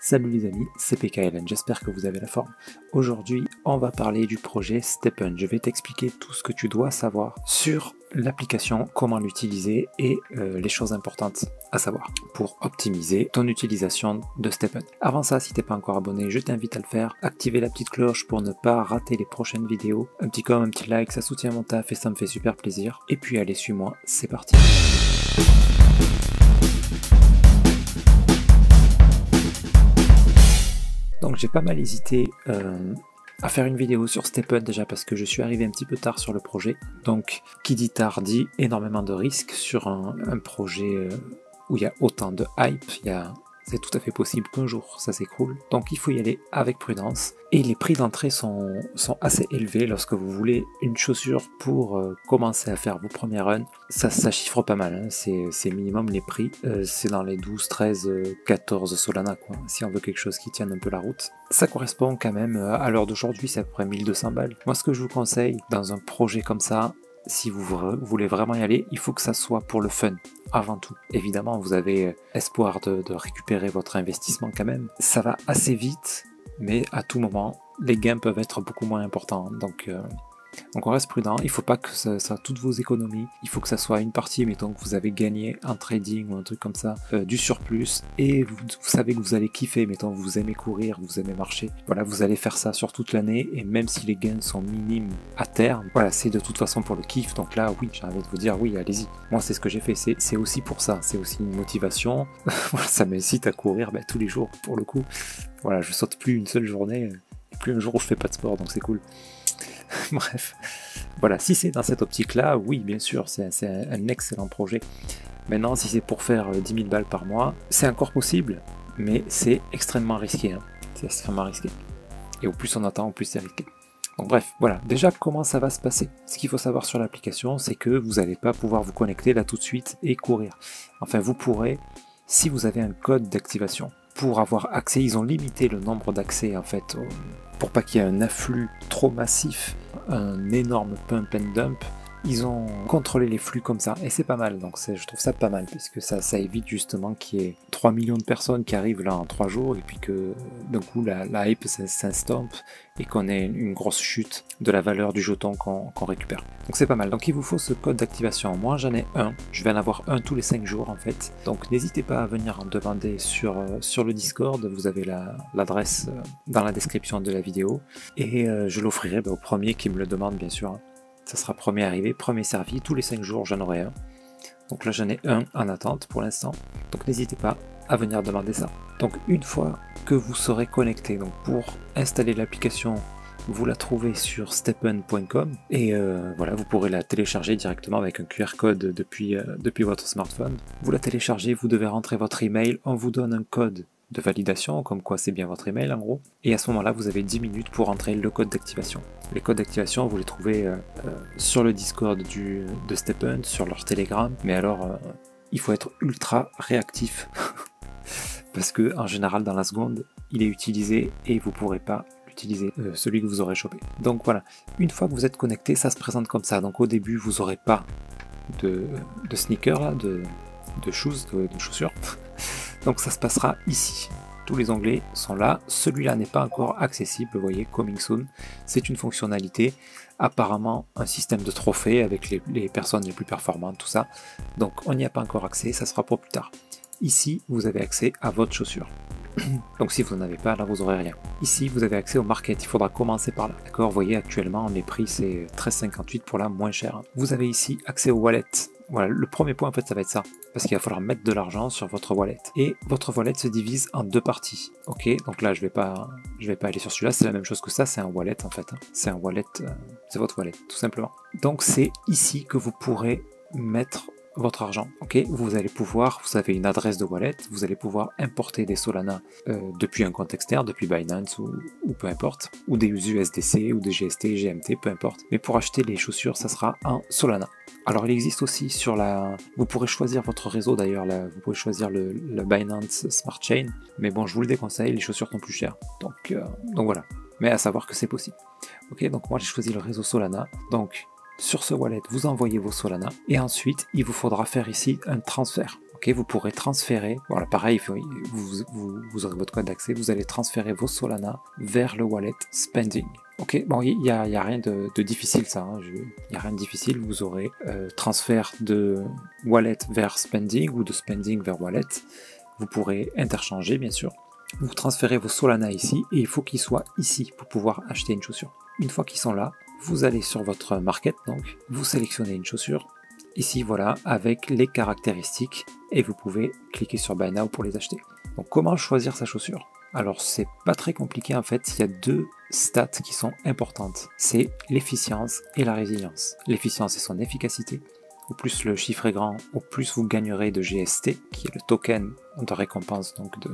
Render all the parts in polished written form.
Salut les amis, c'est PKLN, j'espère que vous avez la forme. Aujourd'hui, on va parler du projet StepN. Je vais t'expliquer tout ce que tu dois savoir sur l'application, comment l'utiliser et les choses importantes à savoir pour optimiser ton utilisation de StepN. Avant ça, si t'es pas encore abonné, je t'invite à le faire. Activer la petite cloche pour ne pas rater les prochaines vidéos. Un petit comme, un petit like, ça soutient mon taf et ça me fait super plaisir. Et puis allez, suis-moi, c'est parti. Donc j'ai pas mal hésité à faire une vidéo sur StepN déjà parce que je suis arrivé un petit peu tard sur le projet. Donc qui dit tard dit énormément de risques sur un projet où il y a autant de hype. C'est tout à fait possible qu'un jour ça s'écroule. Donc il faut y aller avec prudence. Et les prix d'entrée sont assez élevés lorsque vous voulez une chaussure pour commencer à faire vos premiers runs. Ça chiffre pas mal, hein. C'est minimum les prix. C'est dans les 12, 13, 14 Solana, quoi, si on veut quelque chose qui tienne un peu la route. Ça correspond quand même, à l'heure d'aujourd'hui, c'est à peu près 1200 balles. Moi, ce que je vous conseille dans un projet comme ça, si vous voulez vraiment y aller, il faut que ça soit pour le fun, avant tout. Évidemment, vous avez espoir de récupérer votre investissement quand même. Ça va assez vite, mais à tout moment, les gains peuvent être beaucoup moins importants. Donc on reste prudent, il ne faut pas que ça soit toutes vos économies, il faut que ça soit une partie, mettons que vous avez gagné en trading ou un truc comme ça, du surplus, et vous savez que vous allez kiffer, mettons que vous aimez courir, vous aimez marcher, voilà, vous allez faire ça sur toute l'année, et même si les gains sont minimes à terme, voilà, c'est de toute façon pour le kiff, donc là, oui, j'ai envie de vous dire, oui, allez-y. Moi, c'est ce que j'ai fait, c'est aussi pour ça, c'est aussi une motivation, voilà, ça m'incite à courir tous les jours, pour le coup, voilà, je saute plus une seule journée, et plus un jour où je fais pas de sport, donc c'est cool. Bref, voilà, si c'est dans cette optique-là, oui, bien sûr, c'est un excellent projet. Maintenant, si c'est pour faire 10 000 balles par mois, c'est encore possible, mais c'est extrêmement risqué. Hein. C'est extrêmement risqué. Et au plus on attend, au plus c'est risqué. Donc bref, voilà, déjà comment ça va se passer. Ce qu'il faut savoir sur l'application, c'est que vous n'allez pas pouvoir vous connecter là tout de suite et courir. Enfin, vous pourrez, si vous avez un code d'activation. Pour avoir accès, ils ont limité le nombre d'accès en fait, pour pas qu'il y ait un afflux trop massif, un énorme pump and dump. Ils ont contrôlé les flux comme ça, et c'est pas mal, donc je trouve ça pas mal, puisque ça évite justement qu'il y ait 3 millions de personnes qui arrivent là en 3 jours, et puis que d'un coup la hype s'estompe, et qu'on ait une grosse chute de la valeur du jeton qu'on récupère. Donc c'est pas mal, donc il vous faut ce code d'activation. Moi j'en ai un, je vais en avoir un tous les 5 jours en fait, donc n'hésitez pas à venir en demander sur le Discord, vous avez l'adresse dans la description de la vidéo, et je l'offrirai au premier qui me le demande bien sûr. Ça sera premier arrivé, premier servi, tous les 5 jours j'en aurai un. Donc là j'en ai un en attente pour l'instant, donc n'hésitez pas à venir demander ça. Donc une fois que vous serez connecté, donc pour installer l'application, vous la trouvez sur stepn.com et voilà, vous pourrez la télécharger directement avec un QR code depuis votre smartphone. Vous la téléchargez, vous devez rentrer votre email, on vous donne un code de validation, comme quoi c'est bien votre email en gros, et à ce moment là vous avez 10 minutes pour entrer le code d'activation. Les codes d'activation vous les trouvez sur le Discord de StepN, sur leur Telegram, mais alors il faut être ultra réactif parce que en général dans la seconde il est utilisé et vous pourrez pas l'utiliser, celui que vous aurez chopé. Donc voilà, une fois que vous êtes connecté, ça se présente comme ça. Donc au début vous aurez pas de sneakers là, de chaussures. Donc ça se passera ici. Tous les onglets sont là. Celui-là n'est pas encore accessible, vous voyez, Coming Soon. C'est une fonctionnalité, apparemment un système de trophées avec les personnes les plus performantes, tout ça. Donc on n'y a pas encore accès, ça sera pour plus tard. Ici, vous avez accès à votre chaussure. Donc si vous n'en avez pas, là vous n'aurez rien. Ici, vous avez accès au market, il faudra commencer par là. D'accord, vous voyez actuellement les prix c'est 13,58 pour la moins chère. Vous avez ici accès au wallet. Voilà, le premier point en fait ça va être ça, parce qu'il va falloir mettre de l'argent sur votre wallet. Et votre wallet se divise en deux parties. Ok, donc là je vais pas aller sur celui-là, c'est la même chose que ça, c'est un wallet en fait. Hein. C'est un wallet, c'est votre wallet, tout simplement. Donc c'est ici que vous pourrez mettre votre argent, ok, vous allez pouvoir, vous avez une adresse de wallet, vous allez pouvoir importer des Solana depuis un compte externe, depuis Binance ou peu importe, ou des USDC ou des GST, GMT, peu importe, mais pour acheter les chaussures, ça sera en Solana. Alors il existe aussi sur vous pourrez choisir votre réseau d'ailleurs, vous pouvez choisir le Binance Smart Chain, mais bon, je vous le déconseille, les chaussures sont plus chères, donc voilà, mais à savoir que c'est possible. Ok, donc moi j'ai choisi le réseau Solana, donc sur ce wallet, vous envoyez vos Solana et ensuite il vous faudra faire ici un transfert. Ok, vous pourrez transférer, voilà pareil, vous aurez votre code d'accès, vous allez transférer vos Solana vers le wallet Spending. Ok, bon, il n'y a rien de difficile ça, hein. Il n'y a rien de difficile, vous aurez transfert de wallet vers Spending ou de Spending vers wallet. Vous pourrez interchanger bien sûr. Vous transférez vos Solana ici et il faut qu'ils soient ici pour pouvoir acheter une chaussure. Une fois qu'ils sont là, vous allez sur votre market, donc vous sélectionnez une chaussure. Ici, voilà, avec les caractéristiques et vous pouvez cliquer sur Buy Now pour les acheter. Donc, comment choisir sa chaussure? Alors, c'est pas très compliqué en fait, il y a deux stats qui sont importantes. C'est l'efficience et la résilience. L'efficience, c'est son efficacité. Au plus le chiffre est grand, au plus vous gagnerez de GST, qui est le token de récompense donc de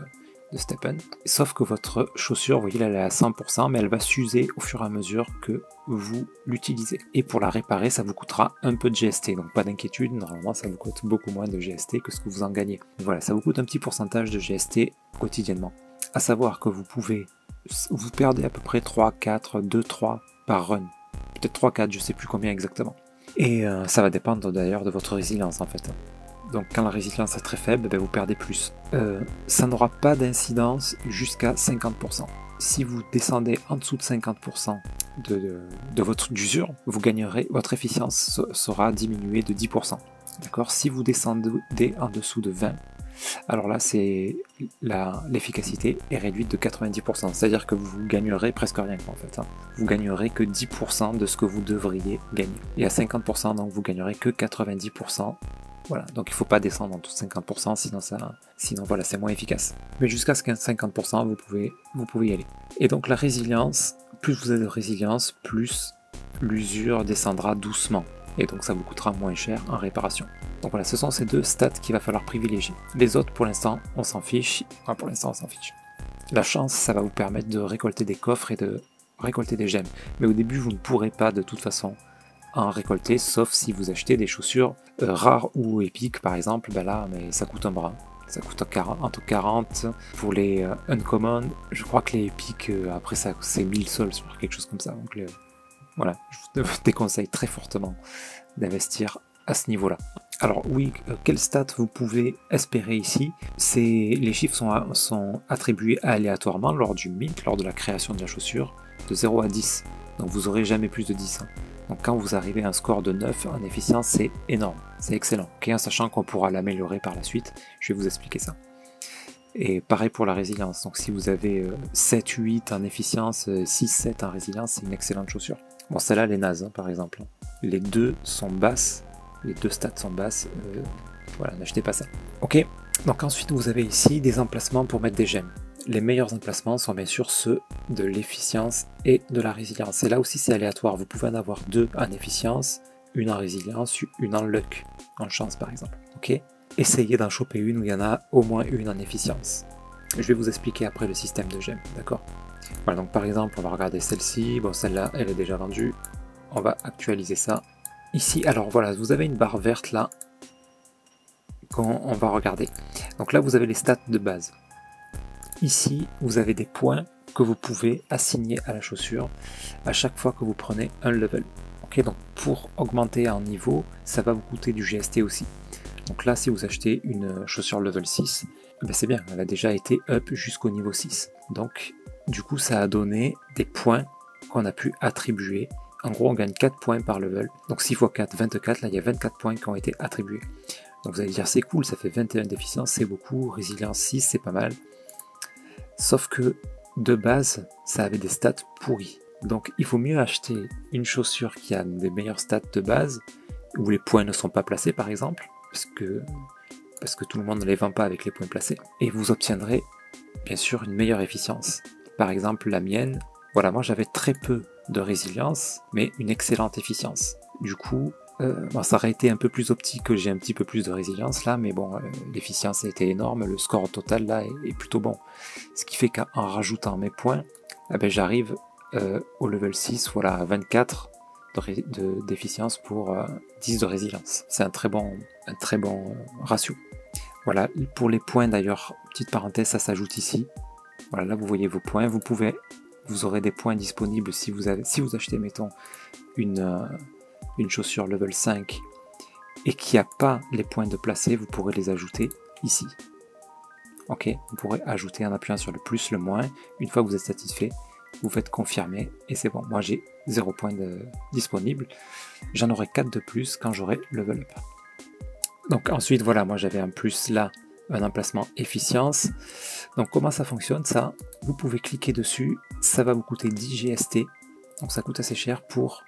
STEPN. Sauf que votre chaussure, vous voyez, elle est à 100%, mais elle va s'user au fur et à mesure que vous l'utilisez. Et pour la réparer, ça vous coûtera un peu de GST, donc pas d'inquiétude, normalement ça vous coûte beaucoup moins de GST que ce que vous en gagnez. Donc voilà, ça vous coûte un petit pourcentage de GST quotidiennement. À savoir que vous perdez à peu près 3, 4, 2, 3 par run. Peut-être 3, 4, je sais plus combien exactement. Et ça va dépendre d'ailleurs de votre résilience en fait. Donc quand la résilience est très faible, ben vous perdez plus. Ça n'aura pas d'incidence jusqu'à 50%. Si vous descendez en dessous de 50% de votre d'usure, vous gagnerez, votre efficience sera diminuée de 10%. D'accord? Si vous descendez en dessous de 20, alors là l'efficacité est réduite de 90%. C'est-à-dire que vous gagnerez presque rien en fait. Hein. Vous gagnerez que 10% de ce que vous devriez gagner. Et à 50%, donc vous gagnerez que 90%. Voilà, donc il ne faut pas descendre en dessous de 50%, sinon voilà, c'est moins efficace. Mais jusqu'à 50%, vous pouvez y aller. Et donc la résilience, plus vous avez de résilience, plus l'usure descendra doucement. Et donc ça vous coûtera moins cher en réparation. Donc voilà, ce sont ces deux stats qu'il va falloir privilégier. Les autres, pour l'instant, on s'en fiche. Enfin, pour l'instant, on s'en fiche. La chance, ça va vous permettre de récolter des coffres et de récolter des gemmes. Mais au début, vous ne pourrez pas de toute façon en récolter, sauf si vous achetez des chaussures rares ou épiques par exemple. Ben là, mais ça coûte un bras. Ça coûte entre 40 pour les uncommon. Je crois que les épiques, après ça, c'est 1000 sols sur quelque chose comme ça. Donc voilà, je vous déconseille très fortement d'investir à ce niveau-là. Alors oui, quel stat vous pouvez espérer ici? Les chiffres sont attribués aléatoirement lors du mint, lors de la création de la chaussure, de 0 à 10. Donc vous n'aurez jamais plus de 10. Hein. Donc quand vous arrivez à un score de 9 en efficience, c'est énorme, c'est excellent. Okay, en sachant qu'on pourra l'améliorer par la suite, je vais vous expliquer ça. Et pareil pour la résilience, donc si vous avez 7-8 en efficience, 6-7 en résilience, c'est une excellente chaussure. Bon, celle-là, elle est naze, hein, par exemple. Les deux sont basses, les deux stats sont basses, voilà, n'achetez pas ça. Ok, donc ensuite vous avez ici des emplacements pour mettre des gemmes. Les meilleurs emplacements sont bien sûr ceux de l'efficience et de la résilience. Et là aussi c'est aléatoire, vous pouvez en avoir deux en efficience, une en résilience, une en luck, en chance par exemple. Ok, essayez d'en choper une où il y en a au moins une en efficience. Je vais vous expliquer après le système de gemmes, d'accord? Voilà, donc par exemple on va regarder celle-ci, bon celle-là elle est déjà vendue, on va actualiser ça. Ici, alors voilà, vous avez une barre verte là, qu'on va regarder. Donc là vous avez les stats de base. Ici, vous avez des points que vous pouvez assigner à la chaussure à chaque fois que vous prenez un level. Ok, donc pour augmenter un niveau, ça va vous coûter du GST aussi. Donc là, si vous achetez une chaussure level 6, ben c'est bien, elle a déjà été up jusqu'au niveau 6. Donc, du coup, ça a donné des points qu'on a pu attribuer. En gros, on gagne 4 points par level. Donc 6 x 4, 24, là, il y a 24 points qui ont été attribués. Donc vous allez dire, c'est cool, ça fait 21 d'efficience, c'est beaucoup. Résilience 6, c'est pas mal. Sauf que de base, ça avait des stats pourris. Donc il faut mieux acheter une chaussure qui a des meilleures stats de base, où les points ne sont pas placés par exemple, parce que tout le monde ne les vend pas avec les points placés. Et vous obtiendrez bien sûr une meilleure efficience. Par exemple la mienne, voilà, moi j'avais très peu de résilience, mais une excellente efficience. Du coup, bon, ça aurait été un peu plus optique que j'ai un petit peu plus de résilience là, mais bon, l'efficience a été énorme, le score total là est plutôt bon. Ce qui fait qu'en rajoutant mes points, eh ben, j'arrive au level 6, voilà, à 24 d'efficience pour 10 de résilience. C'est un très bon ratio. Voilà, pour les points d'ailleurs, petite parenthèse, ça s'ajoute ici. Voilà, là vous voyez vos points, vous aurez des points disponibles si vous achetez, mettons, une chaussure level 5 et qui n'a pas les points de placer, vous pourrez les ajouter ici. Ok, vous pourrez ajouter en appuyant sur le plus, le moins. Une fois que vous êtes satisfait, vous faites confirmer et c'est bon. Moi j'ai 0 points disponible. J'en aurai 4 de plus quand j'aurai level up. Donc ensuite voilà, moi j'avais un plus là, un emplacement efficience. Donc comment ça fonctionne ça? Vous pouvez cliquer dessus, ça va vous coûter 10 GST. Donc ça coûte assez cher pour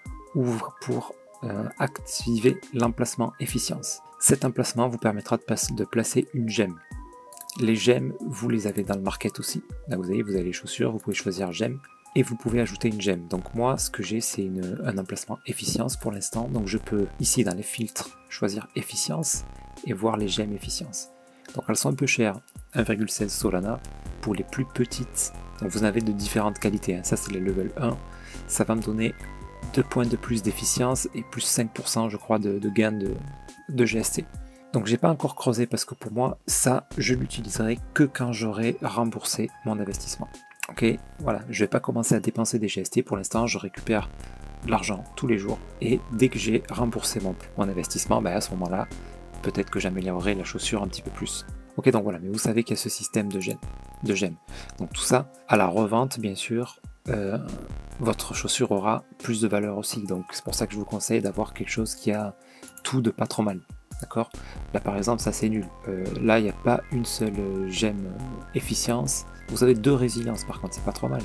activer l'emplacement efficience. Cet emplacement vous permettra de placer une gemme. Les gemmes, vous les avez dans le market aussi. Là vous avez les chaussures, vous pouvez choisir gemme et vous pouvez ajouter une gemme. Donc moi ce que j'ai c'est un emplacement efficience pour l'instant. Donc je peux ici dans les filtres choisir efficience et voir les gemmes efficience. Donc elles sont un peu chères, 1,16 Solana pour les plus petites. Donc vous en avez de différentes qualités, hein. Ça c'est le level 1, ça va me donner 2 points de plus d'efficience et plus 5% je crois de gain de GST. Donc j'ai pas encore creusé parce que pour moi ça je l'utiliserai que quand j'aurai remboursé mon investissement. Ok, voilà, je vais pas commencer à dépenser des GST pour l'instant, je récupère l'argent tous les jours et dès que j'ai remboursé mon investissement, à ce moment-là, peut-être que j'améliorerai la chaussure un petit peu plus. Ok, donc voilà, mais vous savez qu'il y a ce système de gemmes. Donc tout ça, à la revente bien sûr, votre chaussure aura plus de valeur aussi. Donc c'est pour ça que je vous conseille d'avoir quelque chose qui a tout de pas trop mal. D'accord? Là par exemple ça c'est nul. Là il n'y a pas une seule gemme efficience. Vous avez 2 résiliences par contre, c'est pas trop mal.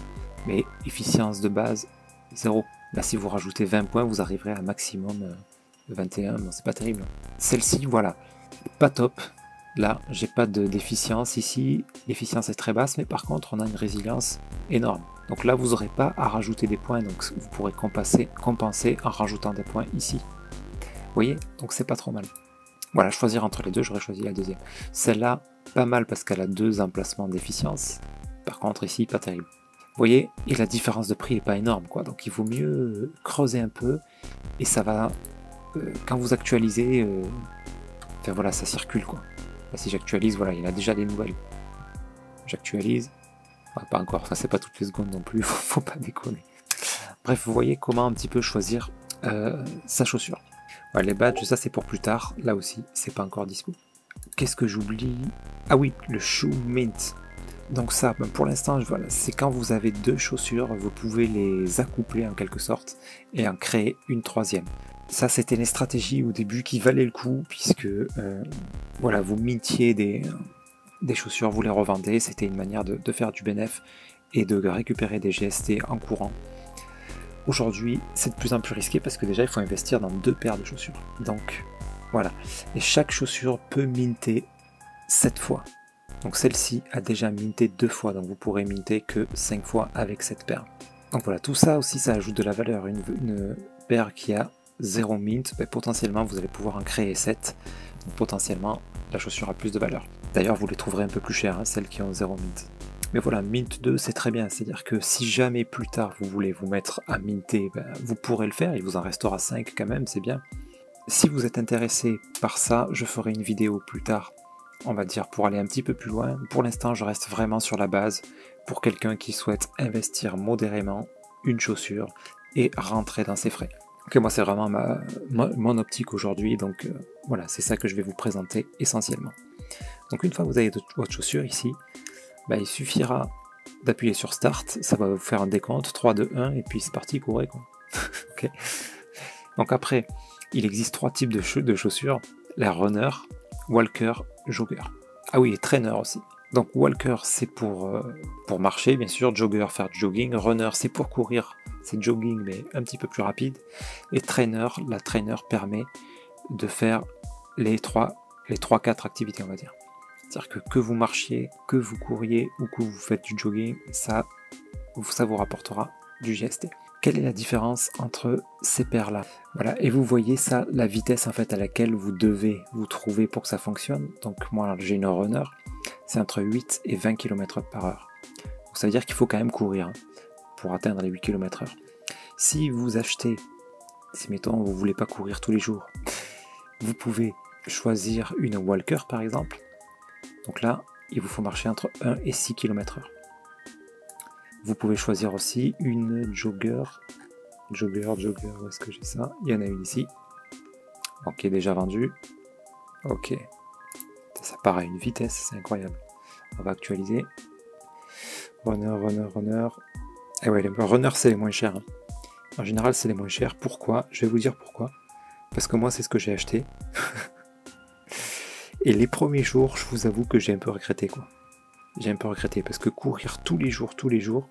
Mais efficience de base, 0. Là si vous rajoutez 20 points, vous arriverez à maximum 21. Bon, c'est pas terrible. Celle-ci, voilà, pas top. Là, j'ai pas d'efficience ici. L'efficience est très basse, mais par contre, on a une résilience énorme. Donc là, vous n'aurez pas à rajouter des points. Donc vous pourrez compenser en rajoutant des points ici. Vous voyez? Donc c'est pas trop mal. Voilà, choisir entre les deux, j'aurais choisi la deuxième. Celle-là, pas mal parce qu'elle a 2 emplacements d'efficience. Par contre, ici, pas terrible. Vous voyez, et la différence de prix est pas énorme, quoi. Donc il vaut mieux creuser un peu et ça va. Quand vous actualisez, enfin voilà, ça circule quoi. Là, si j'actualise, voilà, il a déjà des nouvelles. J'actualise, enfin, pas encore, enfin c'est pas toutes les secondes non plus, faut pas déconner. Bref, vous voyez comment un petit peu choisir sa chaussure. Ouais, les badges, ça c'est pour plus tard, là aussi, c'est pas encore dispo. Qu'est-ce que j'oublie? Ah oui, le shoe mint. Donc ça, pour l'instant, voilà, c'est quand vous avez 2 chaussures, vous pouvez les accoupler en quelque sorte et en créer une 3e. Ça, c'était une stratégie au début qui valait le coup, puisque voilà, vous mintiez des chaussures, vous les revendez, c'était une manière de faire du bénéfice et de récupérer des GST en courant. Aujourd'hui, c'est de plus en plus risqué parce que déjà, il faut investir dans 2 paires de chaussures. Donc, voilà. Et chaque chaussure peut minter 7 fois. Donc celle-ci a déjà minté 2 fois, donc vous pourrez minter que 5 fois avec cette paire. Donc voilà, tout ça aussi, ça ajoute de la valeur. Une paire qui a 0 mint, potentiellement vous allez pouvoir en créer 7. Donc potentiellement, la chaussure a plus de valeur. D'ailleurs, vous les trouverez un peu plus chères, hein, celles qui ont 0 mint. Mais voilà, mint 2, c'est très bien. C'est-à-dire que si jamais plus tard vous voulez vous mettre à minter, vous pourrez le faire. Il vous en restera 5 quand même, c'est bien. Si vous êtes intéressé par ça, je ferai une vidéo plus tard, on va dire, pour aller un petit peu plus loin. Pour l'instant, je reste vraiment sur la base pour quelqu'un qui souhaite investir modérément une chaussure et rentrer dans ses frais. Ok, moi c'est vraiment mon optique aujourd'hui, donc voilà, c'est ça que je vais vous présenter essentiellement. Donc une fois que vous avez votre chaussure ici, il suffira d'appuyer sur Start, ça va vous faire un décompte, 3, 2, 1, et puis c'est parti, courez quoi. Okay. Donc après, il existe 3 types de chaussures, la runner, walker, jogger. Ah oui, et trainer aussi. Donc walker c'est pour marcher bien sûr, jogger faire du jogging, runner c'est pour courir, c'est jogging mais un petit peu plus rapide, et trainer, la trainer permet de faire les 3-4 activités on va dire. C'est-à-dire que vous marchiez, que vous couriez ou que vous faites du jogging, ça vous rapportera du GST. Quelle est la différence entre ces paires-là? Voilà, et vous voyez ça, la vitesse en fait à laquelle vous devez vous trouver pour que ça fonctionne. Donc moi j'ai une runner, c'est entre 8 et 20 km/h. Donc ça veut dire qu'il faut quand même courir hein, pour atteindre les 8 km/h. Si vous achetez, si mettons vous voulez pas courir tous les jours, vous pouvez choisir une walker par exemple. Donc là, il vous faut marcher entre 1 et 6 km/h. Vous pouvez choisir aussi une jogger. Jogger, où est-ce que j'ai ça? Il y en a une ici. Ok, déjà vendu. Ok. Ça part à une vitesse, c'est incroyable. On va actualiser. Runner. Et ouais, les runners, c'est les moins chers. Hein. En général, c'est les moins chers. Pourquoi? Je vais vous dire pourquoi. Parce que moi, c'est ce que j'ai acheté. Et les premiers jours, je vous avoue que j'ai un peu regretté, quoi. J'ai un peu regretté, parce que courir tous les jours,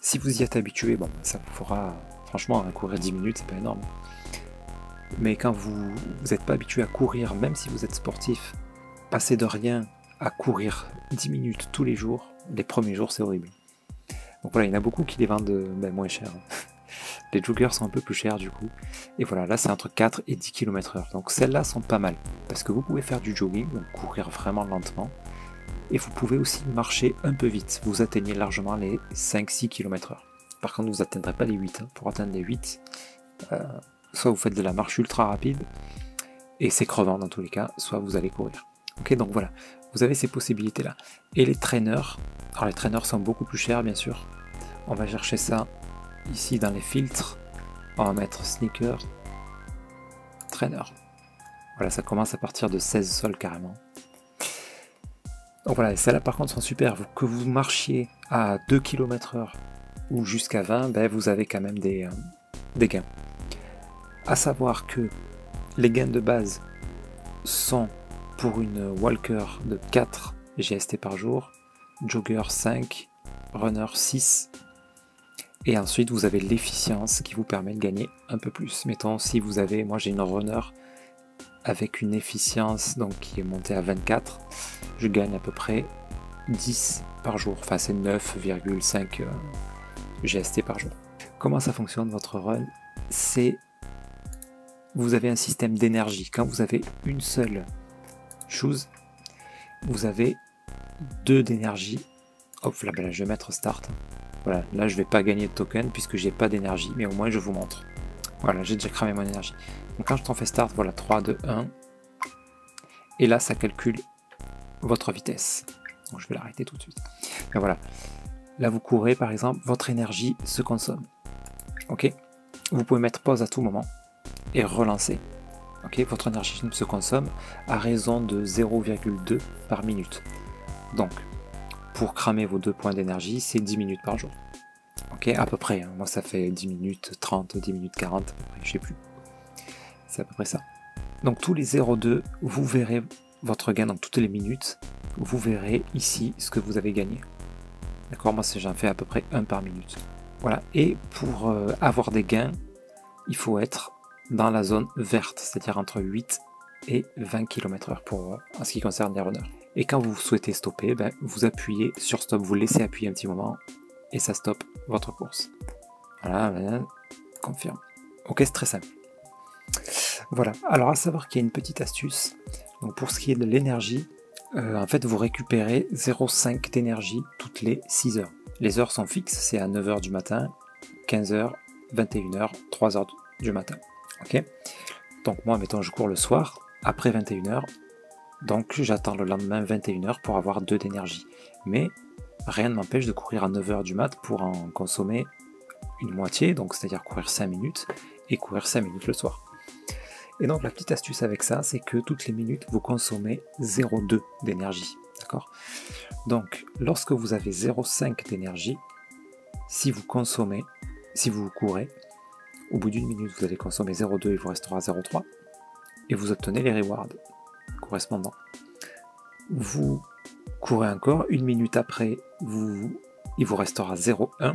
si vous y êtes habitué, bon, ça vous fera... Franchement, courir 10 minutes, c'est pas énorme. Mais quand vous n'êtes pas habitué à courir, même si vous êtes sportif, passer de rien à courir 10 minutes tous les jours, les premiers jours, c'est horrible. Donc voilà, il y en a beaucoup qui les vendent moins cher. Les joggers sont un peu plus chers du coup. Et voilà, là c'est entre 4 et 10 km/h. Donc celles-là sont pas mal. Parce que vous pouvez faire du jogging, donc courir vraiment lentement. Et vous pouvez aussi marcher un peu vite. Vous atteignez largement les 5-6 km/h. Par contre, vous n'atteindrez pas les 8. Hein. Pour atteindre les 8, soit vous faites de la marche ultra rapide, et c'est crevant dans tous les cas, soit vous allez courir. Ok, donc voilà, vous avez ces possibilités-là. Et les trainers, alors les trainers sont beaucoup plus chers bien sûr. On va chercher ça ici dans les filtres. On va mettre sneaker, trainer. Voilà, ça commence à partir de 16 sols carrément. Donc voilà, celles-là par contre sont super. Que vous marchiez à 2 km/h ou jusqu'à 20, ben, vous avez quand même des gains. À savoir que les gains de base sont pour une walker de 4 GST par jour, jogger 5, runner 6, et ensuite vous avez l'efficience qui vous permet de gagner un peu plus. Mettons si vous avez, moi j'ai une runner avec une efficience donc qui est montée à 24, je gagne à peu près 10 par jour, enfin c'est 9,5 GST par jour. Comment ça fonctionne votre run? C'est vous avez un système d'énergie. Quand vous avez une seule chose, vous avez 2 d'énergie. Hop là, ben là, je vais mettre start. Voilà, là je vais pas gagner de token puisque j'ai pas d'énergie, mais au moins je vous montre. Voilà, j'ai déjà cramé mon énergie. Donc quand je t'en fais start, voilà, 3, 2, 1. Et là ça calcule votre vitesse. Donc je vais l'arrêter tout de suite. Et voilà. Là vous courez par exemple, votre énergie se consomme. Ok. Vous pouvez mettre pause à tout moment et relancer. Ok, votre énergie se consomme à raison de 0,2 par minute. Donc, pour cramer vos 2 points d'énergie, c'est 10 minutes par jour. Ok, à peu près. Hein. Moi, ça fait 10 minutes 30, 10 minutes 40, à peu près, je sais plus. C'est à peu près ça. Donc, tous les 0,2, vous verrez votre gain, donc toutes les minutes, vous verrez ici ce que vous avez gagné. D'accord, moi, j'en fais à peu près 1 par minute. Voilà, et pour avoir des gains, il faut être dans la zone verte, c'est-à-dire entre 8 et 20 km/h pour en ce qui concerne les runners. Et quand vous souhaitez stopper, ben, vous appuyez sur stop, vous laissez appuyer un petit moment et ça stoppe votre course. Voilà, ben, confirme. Ok, c'est très simple. Voilà, alors à savoir qu'il y a une petite astuce. Donc pour ce qui est de l'énergie, en fait vous récupérez 0,5 d'énergie toutes les 6 heures. Les heures sont fixes, c'est à 9h du matin, 15h, 21h, 3h du matin. Ok. Donc moi, mettons, je cours le soir, après 21h, donc j'attends le lendemain 21h pour avoir 2 d'énergie. Mais rien ne m'empêche de courir à 9h du mat pour en consommer une moitié, donc c'est-à-dire courir 5 minutes, et courir 5 minutes le soir. Et donc la petite astuce avec ça, c'est que toutes les minutes, vous consommez 0,2 d'énergie. D'accord ? Donc, lorsque vous avez 0,5 d'énergie, si vous courez, au bout d'une minute, vous allez consommer 0,2, il vous restera 0,3, et vous obtenez les rewards correspondants. Vous courez encore, une minute après, il vous restera 0,1,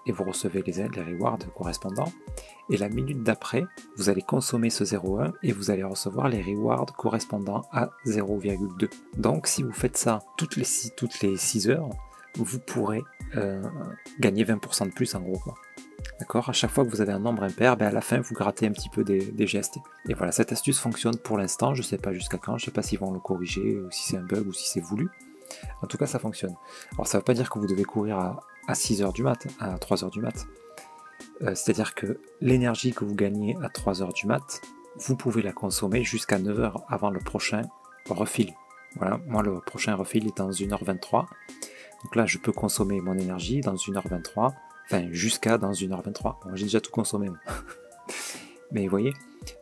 et vous recevez les rewards correspondants, et la minute d'après, vous allez consommer ce 0,1, et vous allez recevoir les rewards correspondants à 0,2. Donc si vous faites ça toutes les 6 heures, vous pourrez gagner 20% de plus en gros, quoi. D'accord ? À chaque fois que vous avez un nombre impair, ben à la fin vous grattez un petit peu des GST. Et voilà, cette astuce fonctionne pour l'instant, je ne sais pas jusqu'à quand, je ne sais pas s'ils vont le corriger, ou si c'est un bug, ou si c'est voulu. En tout cas, ça fonctionne. Alors ça ne veut pas dire que vous devez courir à 6h du mat, à 3h du mat. C'est-à-dire que l'énergie que vous gagnez à 3h du mat, vous pouvez la consommer jusqu'à 9h avant le prochain refill. Voilà, moi le prochain refill est dans 1h23. Donc là, je peux consommer mon énergie dans 1h23. Enfin, jusqu'à dans 1h23. Bon, j'ai déjà tout consommé. Mais vous voyez,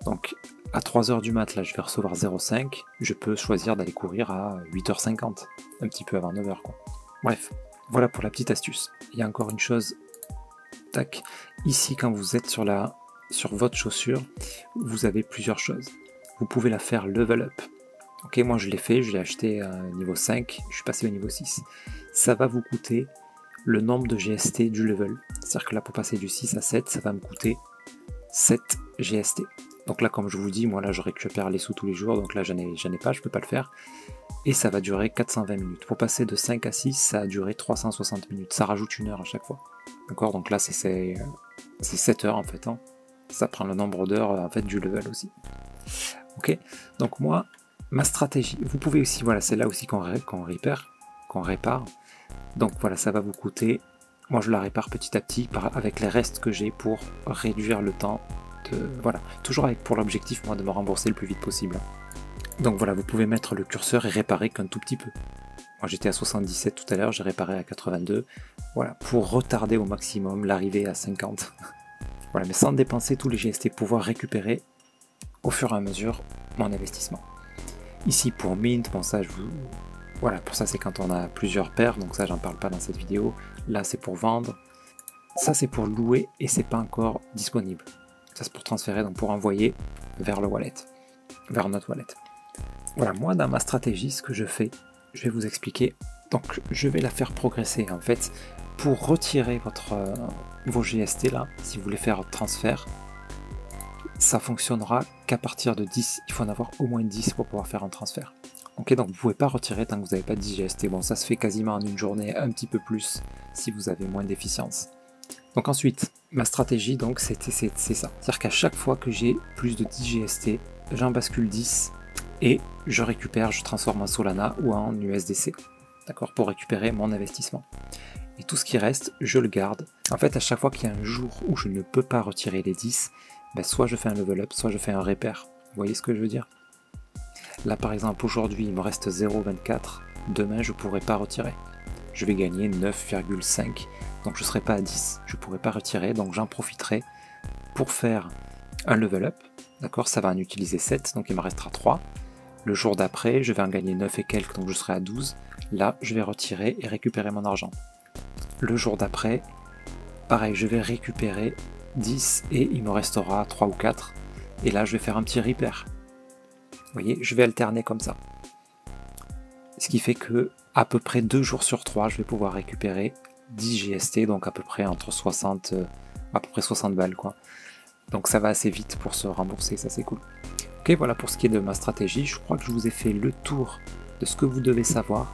donc à 3h du mat, là je vais recevoir 0,5, je peux choisir d'aller courir à 8h50, un petit peu avant 9h quoi. Bref, voilà pour la petite astuce. Il y a encore une chose, tac, ici quand vous êtes sur votre chaussure, vous avez plusieurs choses. Vous pouvez la faire level up. Ok, moi je l'ai fait, je l'ai acheté à niveau 5, je suis passé au niveau 6. Ça va vous coûter le nombre de GST du level. C'est-à-dire que là pour passer du 6 à 7, ça va me coûter 7 GST. Donc là comme je vous dis, moi là je récupère les sous tous les jours, donc là j'en ai pas, je peux pas le faire. Et ça va durer 420 minutes. Pour passer de 5 à 6, ça a duré 360 minutes. Ça rajoute 1 heure à chaque fois. D'accord, donc là c'est 7 heures en fait. Hein. Ça prend le nombre d'heures en fait du level aussi. Ok, donc moi, ma stratégie, vous pouvez aussi, voilà, c'est là aussi qu'on répare. Donc voilà, ça va vous coûter, moi je la répare petit à petit avec les restes que j'ai pour réduire le temps de, voilà, toujours avec pour l'objectif moi de me rembourser le plus vite possible. Donc voilà, vous pouvez mettre le curseur et réparer qu'un tout petit peu. Moi j'étais à 77 tout à l'heure, j'ai réparé à 82, voilà, pour retarder au maximum l'arrivée à 50. Voilà, mais sans dépenser tous les GST, pouvoir récupérer au fur et à mesure mon investissement. Ici pour mint, bon ça voilà, pour ça c'est quand on a plusieurs paires, donc ça j'en parle pas dans cette vidéo. Là c'est pour vendre, ça c'est pour louer et c'est pas encore disponible. Ça c'est pour transférer, donc pour envoyer vers le wallet, vers notre wallet. Voilà, moi dans ma stratégie, ce que je fais, je vais vous expliquer. Donc je vais la faire progresser en fait. Pour retirer vos GST là, si vous voulez faire transfert, ça fonctionnera qu'à partir de 10. Il faut en avoir au moins 10 pour pouvoir faire un transfert. Ok, donc vous ne pouvez pas retirer tant que vous n'avez pas 10 GST. Bon, ça se fait quasiment en une journée, un petit peu plus si vous avez moins d'efficience. Donc ensuite, ma stratégie, donc c'est ça. C'est-à-dire qu'à chaque fois que j'ai plus de 10 GST, j'en bascule 10 et je récupère, je transforme en Solana ou en USDC. D'accord, pour récupérer mon investissement. Et tout ce qui reste, je le garde. En fait, à chaque fois qu'il y a un jour où je ne peux pas retirer les 10, ben, soit je fais un level up, soit je fais un repère. Vous voyez ce que je veux dire? Là par exemple, aujourd'hui il me reste 0,24, demain je ne pourrai pas retirer. Je vais gagner 9,5, donc je ne serai pas à 10, je ne pourrai pas retirer, donc j'en profiterai pour faire un level up. D'accord, ça va en utiliser 7, donc il me restera 3. Le jour d'après, je vais en gagner 9 et quelques, donc je serai à 12. Là, je vais retirer et récupérer mon argent. Le jour d'après, pareil, je vais récupérer 10 et il me restera 3 ou 4. Et là, je vais faire un petit repair. Vous voyez, je vais alterner comme ça. Ce qui fait que à peu près 2 jours sur 3, je vais pouvoir récupérer 10 GST, donc à peu près entre 60, à peu près 60 balles quoi. Donc ça va assez vite pour se rembourser, ça c'est cool. Ok, voilà pour ce qui est de ma stratégie. Je crois que je vous ai fait le tour de ce que vous devez savoir.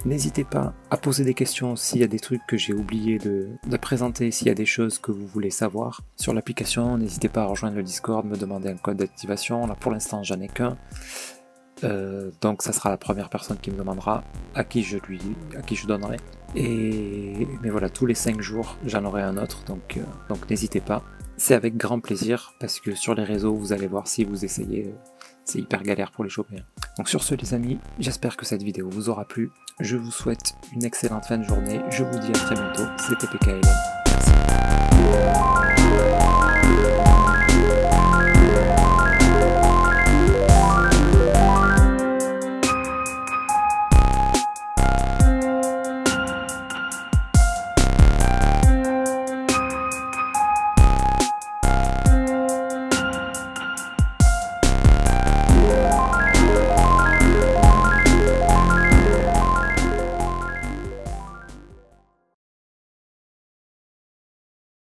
N'hésitez pas à poser des questions s'il y a des trucs que j'ai oublié de présenter, s'il y a des choses que vous voulez savoir sur l'application. N'hésitez pas à rejoindre le Discord, me demander un code d'activation. Là pour l'instant j'en ai qu'un. Donc ça sera la première personne qui me demandera à qui je donnerai. Mais voilà, tous les 5 jours j'en aurai un autre, donc n'hésitez pas. C'est avec grand plaisir parce que sur les réseaux vous allez voir si vous essayez, c'est hyper galère pour les choper. Donc sur ce les amis, j'espère que cette vidéo vous aura plu. Je vous souhaite une excellente fin de journée. Je vous dis à très bientôt. C'était PKLM. Merci.